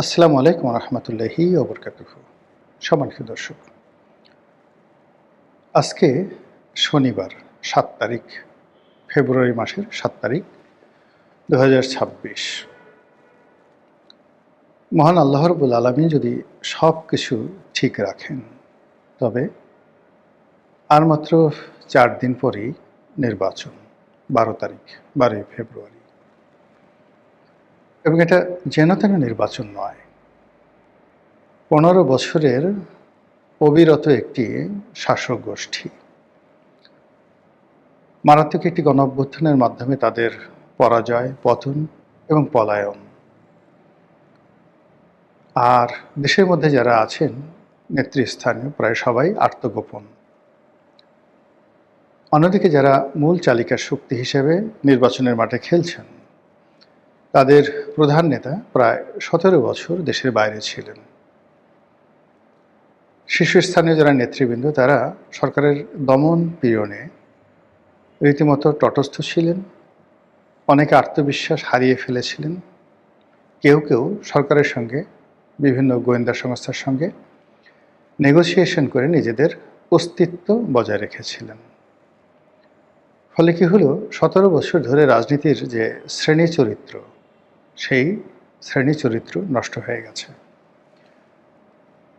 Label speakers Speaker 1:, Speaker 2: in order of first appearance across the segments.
Speaker 1: আসসালামু আলাইকুম রহমতুল্লাহি ওবরকাতুহু। সম্মানিত দর্শক, আজকে শনিবার ৭ তারিখ, ফেব্রুয়ারি মাসের ৭ তারিখ ২০২৬। মহান আল্লাহ রাব্বুল আলামিন যদি সব কিছু ঠিক রাখেন, তবে আর মাত্র ৪ দিন পরেই নির্বাচন, ১২ তারিখ, ১২ই ফেব্রুয়ারি। এবং এটা যেন তেন নির্বাচন নয়, ১৫ বছরের অবিরত একটি শাসক গোষ্ঠী মারাত্মক একটি গণঅভ্যুত্থানের মাধ্যমে তাদের পরাজয়, পতন এবং পলায়ন। আর দেশের মধ্যে যারা আছেন নেতৃস্থানীয়, প্রায় সবাই আত্মগোপন। অন্যদিকে যারা মূল চালিকার শক্তি হিসেবে নির্বাচনের মাঠে খেলছেন, তাদের প্রধান নেতা প্রায় ১৭ বছর দেশের বাইরে ছিলেন। শীর্ষস্থানীয় যারা নেতৃবৃন্দ, তারা সরকারের দমন পীড়নে রীতিমতো তটস্থ ছিলেন। অনেকে আত্মবিশ্বাস হারিয়ে ফেলেছিলেন। কেউ কেউ সরকারের সঙ্গে, বিভিন্ন গোয়েন্দা সংস্থার সঙ্গে নেগোসিয়েশন করে নিজেদের অস্তিত্ব বজায় রেখেছিলেন। ফলে কি হলো, ১৭ বছর ধরে রাজনীতির যে শ্রেণী চরিত্র, সেই শ্রেণী চরিত্র নষ্ট হয়ে গেছে।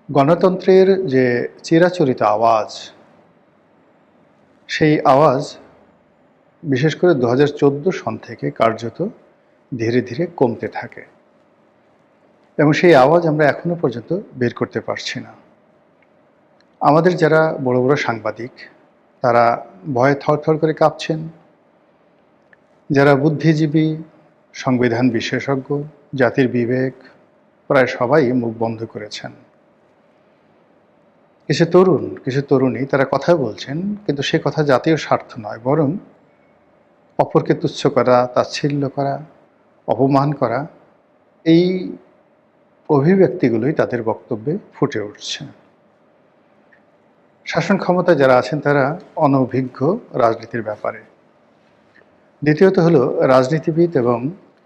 Speaker 1: গণতন্ত্রের যে চিরাচরিত আওয়াজ, সেই আওয়াজ বিশেষ করে ২০১৪ সন থেকে কার্যত ধীরে ধীরে কমতে থাকে, এবং সেই আওয়াজ আমরা এখনো পর্যন্ত বের করতে পারছি না। আমাদের যারা বড় বড় সাংবাদিক, তারা ভয়ে থরথর করে কাঁপছেন। যারা বুদ্ধিজীবী, সংবিধান বিশেষজ্ঞ, জাতির বিবেক, প্রায় সবাই মুখ বন্ধ করেছেন। কিছু তরুণ, কিছু তরুণী তারা কথা বলছেন, কিন্তু সে কথা জাতীয় স্বার্থ নয়, বরং অপরকে তুচ্ছ করা, তাচ্ছিল্য করা, অপমান করা, এই অভিব্যক্তিগুলোই তাদের বক্তব্যে ফুটে উঠছে। শাসন ক্ষমতায় যারা আছেন, তারা অনভিজ্ঞ রাজনীতির ব্যাপারে। দ্বিতীয়ত হলো, রাজনীতিবিদ এবং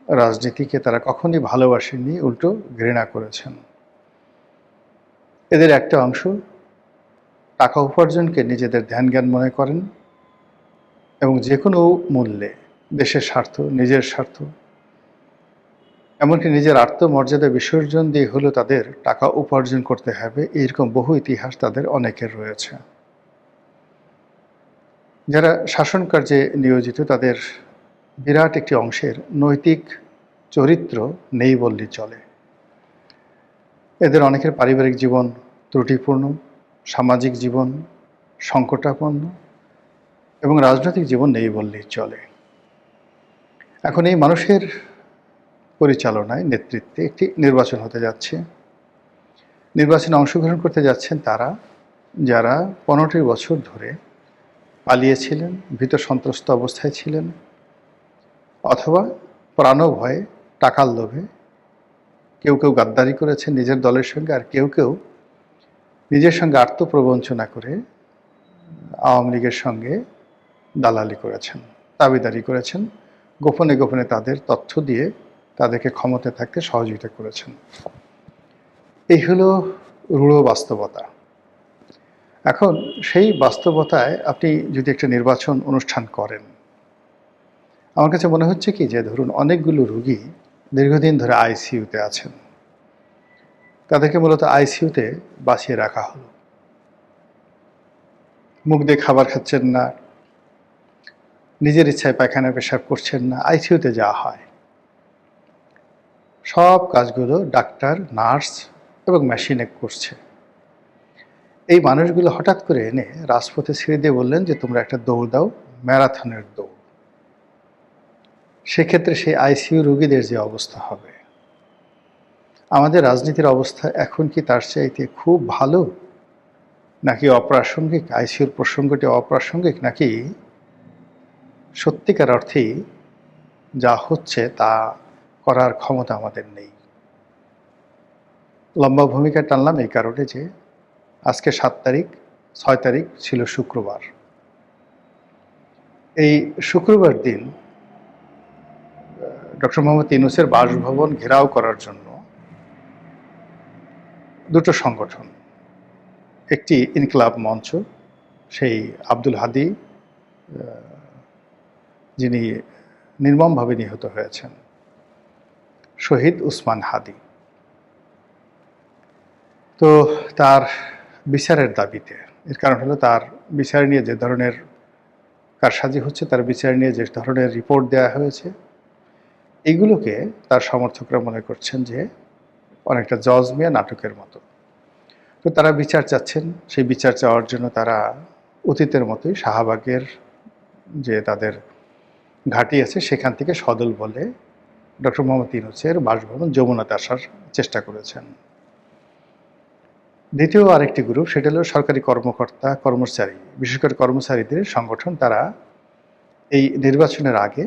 Speaker 1: রাজনীতিকে তারা কখনই ভালোবাসেননি, উল্টো ঘৃণা করেছেন। এদের একটা অংশ টাকা উপার্জনকে নিজেদের ধ্যান জ্ঞান মনে করেন, এবং যে কোনো মূল্যে দেশের স্বার্থ, নিজের স্বার্থ, এমনকি নিজের আত্মমর্যাদা বিসর্জন দিয়ে হলেও তাদের টাকা উপার্জন করতে হবে, এইরকম বহু ইতিহাস তাদের অনেকের রয়েছে। যারা শাসন কার্যে নিয়োজিত, তাদের বিরাট একটি অংশের নৈতিক চরিত্র নেই বললেই চলে। এদের অনেকের পারিবারিক জীবন ত্রুটিপূর্ণ, সামাজিক জীবন সংকটাপন্ন, এবং রাজনৈতিক জীবন নেই বললেই চলে। এখন এই মানুষের পরিচালনায়, নেতৃত্বে একটি নির্বাচন হতে যাচ্ছে। নির্বাচনে অংশগ্রহণ করতে যাচ্ছেন তারা, যারা ১৫টি বছর ধরে পালিয়েছিলেন, ভীত সন্ত্রস্ত অবস্থায় ছিলেন, অথবা প্রাণভয়ে, টাকার লোভে কেউ কেউ গাদ্দারি করেছেন নিজের দলের সঙ্গে, আর কেউ কেউ নিজের সঙ্গে আত্মপ্রবঞ্চনা করে আওয়ামী লীগের সঙ্গে দালালি করেছেন, দাবিদারি করেছেন, গোপনে গোপনে তাদের তথ্য দিয়ে তাদেরকে ক্ষমতায় থাকতে সহযোগিতা করেছেন। এই হলো রূঢ় বাস্তবতা। এখন সেই বাস্তবতায় আপনি যদি একটা নির্বাচন অনুষ্ঠান করেন, আমার কাছে মনে হচ্ছে কি, যে ধরুন অনেকগুলো রুগী দীর্ঘদিন ধরে আইসিইউতে আছেন, তাদেরকে মূলত আইসিইউতে বাঁচিয়ে রাখা হলো। মুখ দিয়ে খাবার খাচ্ছেন না, নিজের ইচ্ছায় পায়খানা পেশাব করছেন না, আইসিইউতে যাওয়া হয়। সব কাজগুলো ডাক্তার, নার্স এবং মেশিনে করছে। এই মানুষগুলো হঠাৎ করে এনে রাজপথে ছেড়ে দিয়ে বললেন যে তোমরা একটা দৌড় দাও, ম্যারাথনের দৌড়। সেক্ষেত্রে সেই আইসিইউ রোগীদের যে অবস্থা হবে, আমাদের রাজনীতির অবস্থা এখন কি তার চাইতে খুব ভালো, নাকি অপ্রাসঙ্গিক? আইসিইউর প্রসঙ্গটি অপ্রাসঙ্গিক, নাকি সত্যিকার অর্থেই যা হচ্ছে তা করার ক্ষমতা আমাদের নেই? লম্বা ভূমিকা টানলাম এই কারণে যে আজকে ৭ তারিখ, ৬ তারিখ ছিল শুক্রবার। এই শুক্রবার দিন ডক্টর মোহাম্মদ ইউনূসের বাসভবন ঘেরাও করার জন্য দুটো সংগঠন, একটি ইনকিলাব মঞ্চ, সেই আব্দুল হাদী যিনি নির্মমভাবে নিহত হয়েছেন, শহীদ উসমান হাদী, তো তার বিচারের দাবিতে, এর কারণ হলো তার বিচার নিয়ে যে ধরনের কারসাজি হচ্ছে, তার বিচার নিয়ে যে ধরনের রিপোর্ট দেওয়া হয়েছে, এগুলোকে তার সমর্থকরা মনে করছেন যে অনেকটা জজ মিয়া নাটকের মতো। তো তারা বিচার চাচ্ছেন, সেই বিচার চাওয়ার জন্য তারা অতীতের মতোই শাহবাগের যে তাদের ঘাঁটি আছে সেখান থেকে সদল বলে ডক্টর মোহাম্মদ ইউনূসের বাসভবন যমুনাতে আসার চেষ্টা করেছেন। দ্বিতীয় আরেকটি গ্রুপ, সেটা হলো সরকারি কর্মকর্তা কর্মচারী, বিশেষ করে কর্মচারীদের সংগঠন। তারা এই নির্বাচনের আগে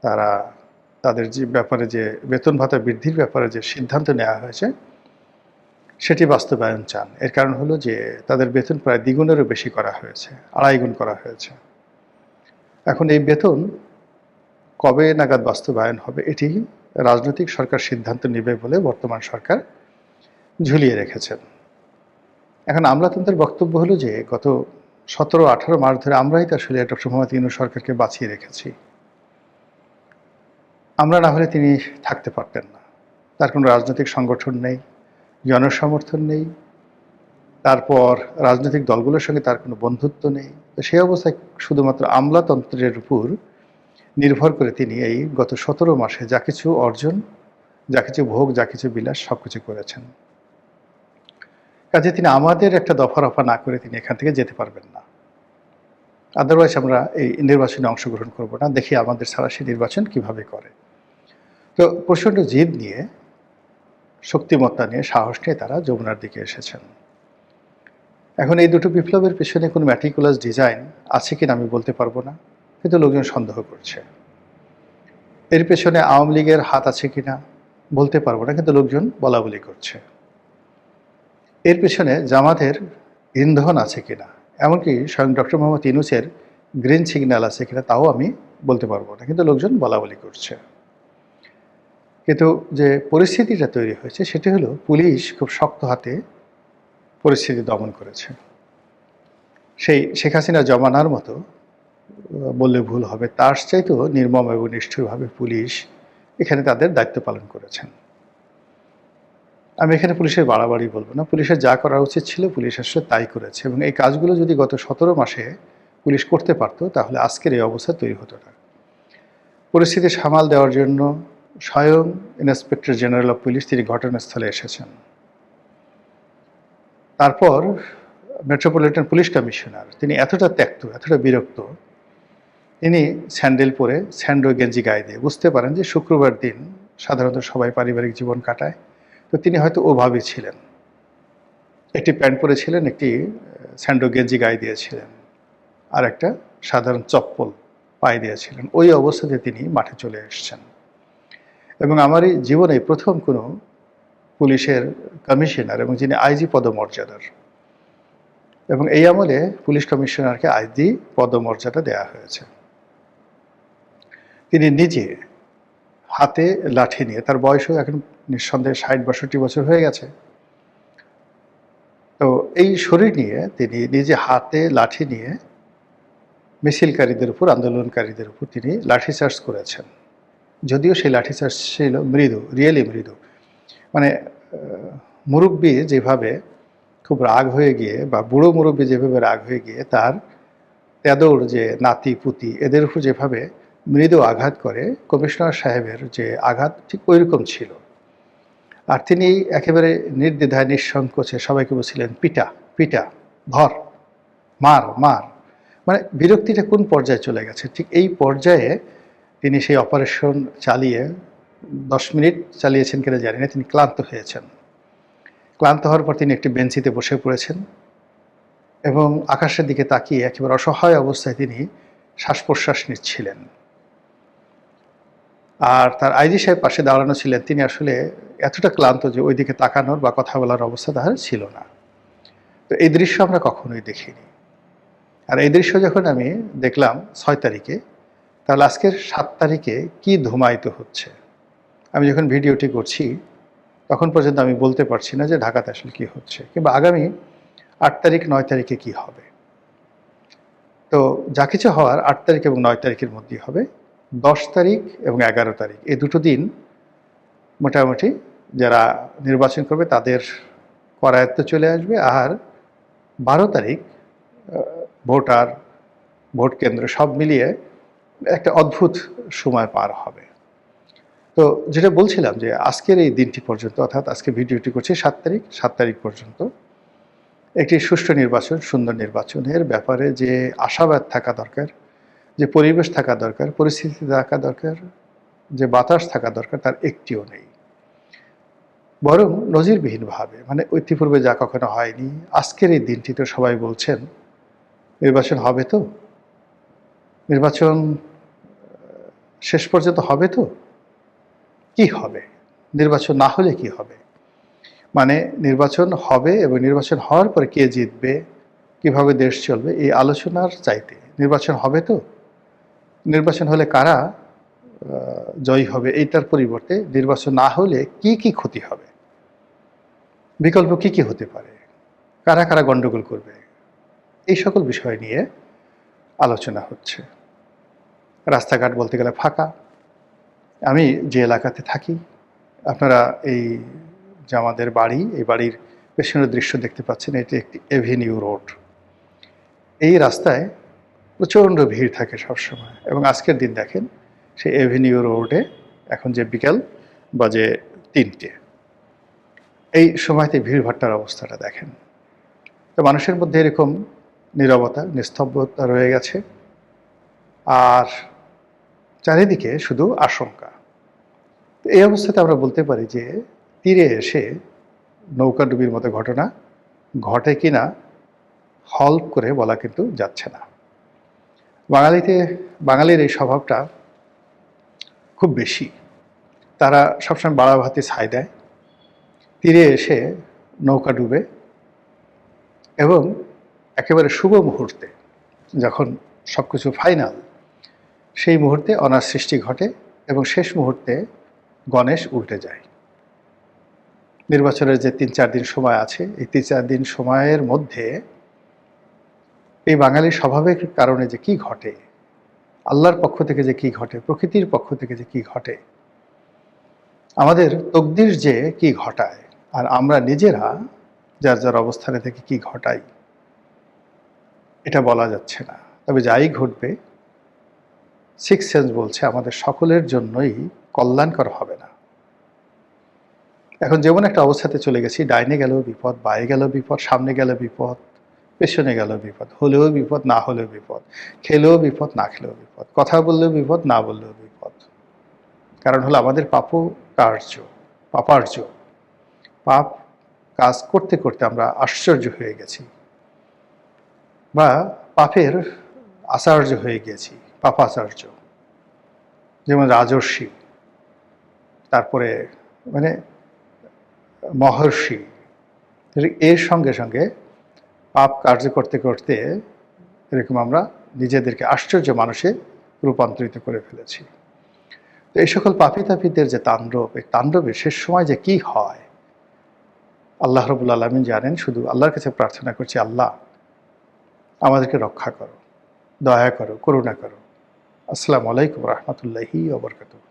Speaker 1: তারা তাদের যে ব্যাপারে যে বেতন ভাতা বৃদ্ধির ব্যাপারে যে সিদ্ধান্ত নেওয়া হয়েছে সেটি বাস্তবায়ন চান। এর কারণ হলো যে তাদের বেতন প্রায় দ্বিগুণেরও বেশি করা হয়েছে, 2.5 গুণ করা হয়েছে। এখন এই বেতন কবে নাগাদ বাস্তবায়ন হবে এটি রাজনৈতিক সরকার সিদ্ধান্ত নেবে বলে বর্তমান সরকার ঝুলিয়ে রেখেছেন। এখন আমলাতন্ত্রের বক্তব্য হলো যে গত 17-18 মাস ধরে আমরাই তো আসলে ডক্টর মোহাম্মদ ইউনূস সরকারকে বাঁচিয়ে রেখেছি, আমরা না হলে তিনি থাকতে পারতেন না। তার কোনো রাজনৈতিক সংগঠন নেই, জনসমর্থন নেই, তারপর রাজনৈতিক দলগুলোর সঙ্গে তার কোনো বন্ধুত্ব নেই। তো সেই অবস্থায় শুধুমাত্র আমলাতন্ত্রের উপর নির্ভর করে তিনি এই গত 17 মাসে যা কিছু অর্জন, যা কিছু ভোগ, যা কিছু বিলাস সব কিছু করেছেন। কাজে তিনি আমাদের একটা দফা রফা না করে তিনি এখান থেকে যেতে পারবেন না। আদারওয়াইজ আমরা এই নির্বাচনে অংশগ্রহণ করব না, দেখি আমাদের ছাড়া সে নির্বাচন কিভাবে করে। তো প্রচণ্ড জিদ নিয়ে, শক্তিমত্তা নিয়ে, সাহস নিয়ে তারা যমুনার দিকে এসেছেন। এখন এই দুটো বিপ্লবের পেছনে কোনো ম্যাটিকুলাস ডিজাইন আছে কিনা আমি বলতে পারবো না, কিন্তু লোকজন সন্দেহ করছে। এর পেছনে আওয়ামী লীগের হাত আছে কিনা বলতে পারবো না, কিন্তু লোকজন বলা বলি করছে। এর পেছনে জামাতের ইন্ধন আছে কিনা, এমনকি স্বয়ং ডক্টর মোহাম্মদ ইউনূসের গ্রিন সিগন্যাল আছে কিনা তাও আমি বলতে পারবো না, কিন্তু লোকজন বলা বলি করছে। কিন্তু যে পরিস্থিতিটা তৈরি হয়েছে সেটি হলো পুলিশ খুব শক্ত হাতে পরিস্থিতি দমন করেছে। সেই শেখ হাসিনা জমানার মতো বললে ভুল হবে, তার চাইতেও নির্মম এবং নিষ্ঠুরভাবে পুলিশ এখানে তাদের দায়িত্ব পালন করেছেন। আমি এখানে পুলিশের বাড়াবাড়ি বলবো না, পুলিশের যা করা উচিত ছিল পুলিশ আসলে তাই করেছে, এবং এই কাজগুলো যদি গত 17 মাসে পুলিশ করতে পারতো তাহলে আজকের এই অবস্থা তৈরি হতো না। পরিস্থিতি সামাল দেওয়ার জন্য স্বয়ং ইন্সপেক্টর জেনারেল অফ পুলিশ তিনি ঘটনাস্থলে এসেছেন। তারপর মেট্রোপলিটন পুলিশ কমিশনার তিনি এতটা ত্যক্ত, এতটা বিরক্ত, তিনি স্যান্ডেল পরে স্যান্ডো গেঞ্জি গায়ে দিয়ে, বুঝতে পারেন যে শুক্রবার দিন সাধারণত সবাই পারিবারিক জীবন কাটায়, তো তিনি হয়তো ওভাবে ছিলেন, একটি প্যান্ট পরেছিলেন, একটি স্যান্ডো গেঞ্জি গায়ে দিয়েছিলেন, আর একটা সাধারণ চপ্পল পায়ে দিয়েছিলেন। ওই অবস্থাতে তিনি মাঠে চলে এসেছেন। এবং আমার এই জীবনে প্রথম কোনো পুলিশের কমিশনার এবং যিনি আইজি পদমর্যাদার, এবং এই আমলে পুলিশ কমিশনারকে আইজি পদমর্যাদা দেওয়া হয়েছে। তিনি নিজে হাতে লাঠি নিয়ে, তার বয়সও এখন নিঃসন্দেহে 60-62 বছর হয়ে গেছে, তো এই শরীর নিয়ে তিনি নিজে হাতে লাঠি নিয়ে মিছিলকারীদের উপর, আন্দোলনকারীদের উপর তিনি লাঠিচার্জ করেছেন। যদিও সেই লাঠিচার্জ ছিল মৃদু, রিয়েলি মৃদু, মানে মুরব্বী যেভাবে খুব রাগ হয়ে গিয়ে, বা বুড়ো মুরব্বী যেভাবে রাগ হয়ে গিয়ে তার তেদর যে নাতি পুতি এদের উপর যেভাবে মৃদু আঘাত করে, কমিশনার সাহেবের যে আঘাত ঠিক ওই রকম ছিল। আর তিনি একেবারে নির্দ্বিধায় নিঃসংকোচে সবাইকে বলছিলেন, পিটা পিটা, ধর, মার মার। মানে বিরক্তিটা কোন পর্যায়ে চলে গেছে, ঠিক এই পর্যায়ে তিনি সেই অপারেশন চালিয়ে 10 মিনিট চালিয়েছেন কিনা জানি না, তিনি ক্লান্ত হয়েছেন। ক্লান্ত হওয়ার পর তিনি একটি বেঞ্চিতে বসে পড়েছেন এবং আকাশের দিকে তাকিয়ে একেবারে অসহায় অবস্থায় তিনি শ্বাস প্রশ্বাস নিচ্ছিলেন। আর তার আইজি সাহেব পাশে দাঁড়ানো ছিলেন, তিনি আসলে এতটা ক্লান্ত যে ওই দিকে তাকানোর বা কথা বলার অবস্থা তার ছিল না। তো এই দৃশ্য আমরা কখনোই দেখিনি। আর এই দৃশ্য যখন আমি দেখলাম 6 তারিখে, তাহলে আজকের 7 তারিখে কি ধুমায়িত হচ্ছে। আমি যখন ভিডিওটি করছি তখন পর্যন্ত আমি বলতে পারছি না যে ঢাকাতে আসলে কী হচ্ছে, কিংবা আগামী ৮ তারিখ ৯ তারিখে কী হবে। তো যা কিছু হওয়ার ৮ তারিখ এবং ৯ তারিখের মধ্যেই হবে। ১০ তারিখ এবং ১১ তারিখ এই দুটো দিন মোটামুটি যারা নির্বাচন করবে তাদের করায়ত্ত চলে আসবে। আর ১২ তারিখ ভোটার, ভোট কেন্দ্র সব মিলিয়ে একটা অদ্ভুত সময় পার হবে। তো যেটা বলছিলাম যে আজকের এই দিনটি পর্যন্ত, অর্থাৎ আজকে ভিডিওটি করছি ৭ তারিখ পর্যন্ত একটি সুষ্ঠু নির্বাচন, সুন্দর নির্বাচনের ব্যাপারে যে আশাবাদ থাকা দরকার, যে পরিবেশ থাকা দরকার, পরিস্থিতি থাকা দরকার, যে বাতাস থাকা দরকার, তার একটিও নেই। বরং নজিরবিহীনভাবে, মানে ইতিপূর্বে যা কখনো হয়নি, আজকের এই দিনটিতে সবাই বলছেন নির্বাচন হবে তো, নির্বাচন শেষ পর্যন্ত হবে তো, কি হবে, নির্বাচন না হলে কি হবে, মানে নির্বাচন হবে এবং নির্বাচন হওয়ার পরে কে জিতবে, কিভাবে দেশ চলবে, এই আলোচনার চাইতে নির্বাচন হবে তো, নির্বাচন হলে কারা জয়ী হবে, এইটার পরিবর্তে নির্বাচন না হলে কি কি ক্ষতি হবে, বিকল্প কি কি হতে পারে, কারা কারা গণ্ডগোল করবে, এই সকল বিষয় নিয়ে আলোচনা হচ্ছে। রাস্তাঘাট বলতে গেলে ফাঁকা। আমি যে এলাকাতে থাকি, আপনারা এই যে আমাদের বাড়ি, এই বাড়ির পেছনের দৃশ্য দেখতে পাচ্ছেন, এটি একটি এভিনিউ রোড। এই রাস্তায় প্রচণ্ড ভিড় থাকে সবসময়, এবং আজকের দিন দেখেন সেই এভিনিউ রোডে এখন যে বিকেল বাজে ৩টে, এই সময়তে ভিড়ভাট্টার অবস্থাটা দেখেন। তো মানুষের মধ্যে এরকম নীরবতা, নিস্তব্ধতা রয়ে গেছে, আর চারিদিকে শুধু আশঙ্কা। এই অবস্থাতে আমরা বলতে পারি যে তীরে এসে নৌকাডুবির মতো ঘটনা ঘটে কিনা হল্প করে বলা কিন্তু যাচ্ছে না। বাঙালির এই স্বভাবটা খুব বেশি। তারা সবসময় বাড়াভাতি ছাই দেয়, তীরে এসে নৌকা ডুবে, এবং একেবারে শুভ মুহূর্তে যখন সব কিছু ফাইনাল, সেই মুহূর্তে অনার সৃষ্টি ঘটে এবং শেষ মুহূর্তে গণেশ উল্টে যায়। নির্বাচনের যে ৩-৪ দিন সময় আছে, এই ৩-৪ দিন সময়ের মধ্যে এই বাঙালির স্বভাবের কারণে যে কি ঘটে, আল্লাহর পক্ষ থেকে যে কি ঘটে, প্রকৃতির পক্ষ থেকে যে কি ঘটে, আমাদের তকদির যে কি ঘটায়, আর আমরা নিজেরা যার যার অবস্থানে থেকে কি ঘটাই, এটা বলা যাচ্ছে না। তবে যাই ঘটবে, সিক্স সেন্স বলছে আমাদের সকলের জন্যই কল্যাণকর হবে না। এখন যেমন একটা অবস্থাতে চলে গেছি, ডাইনে গেলেও বিপদ, বায়ে গেলেও বিপদ, সামনে গেলে বিপদ, পেছনে গেলেও বিপদ, হলেও বিপদ, না হলেও বিপদ, খেলেও বিপদ, না খেলেও বিপদ, কথা বললেও বিপদ, না বললেও বিপদ। কারণ হলো আমাদের পাপার্য পাপ কাজ করতে করতে আমরা আশ্চর্য হয়ে গেছি, বা পাপের আচার্য হয়ে গেছি, পাপাচার্য। যেমন রাজর্ষি, তারপরে মানে মহর্ষি, এর সঙ্গে সঙ্গে পাপ কার্য করতে করতে এরকম আমরা নিজেদেরকে আশ্চর্য মানুষে রূপান্তরিত করে ফেলেছি। তো এই সকল পাপী তাপীদের যে তাণ্ডব, এই তাণ্ডবের শেষ সময় যে কি হয় আল্লাহ রাব্বুল আলামিন জানেন। শুধু আল্লাহর কাছে প্রার্থনা করছি, আল্লাহ আমাদেরকে রক্ষা করো, দয়া করো, করুণা করো। আসসালামু আলাইকুম রহমতুল্লাহি ওয়া বারাকাতুহু।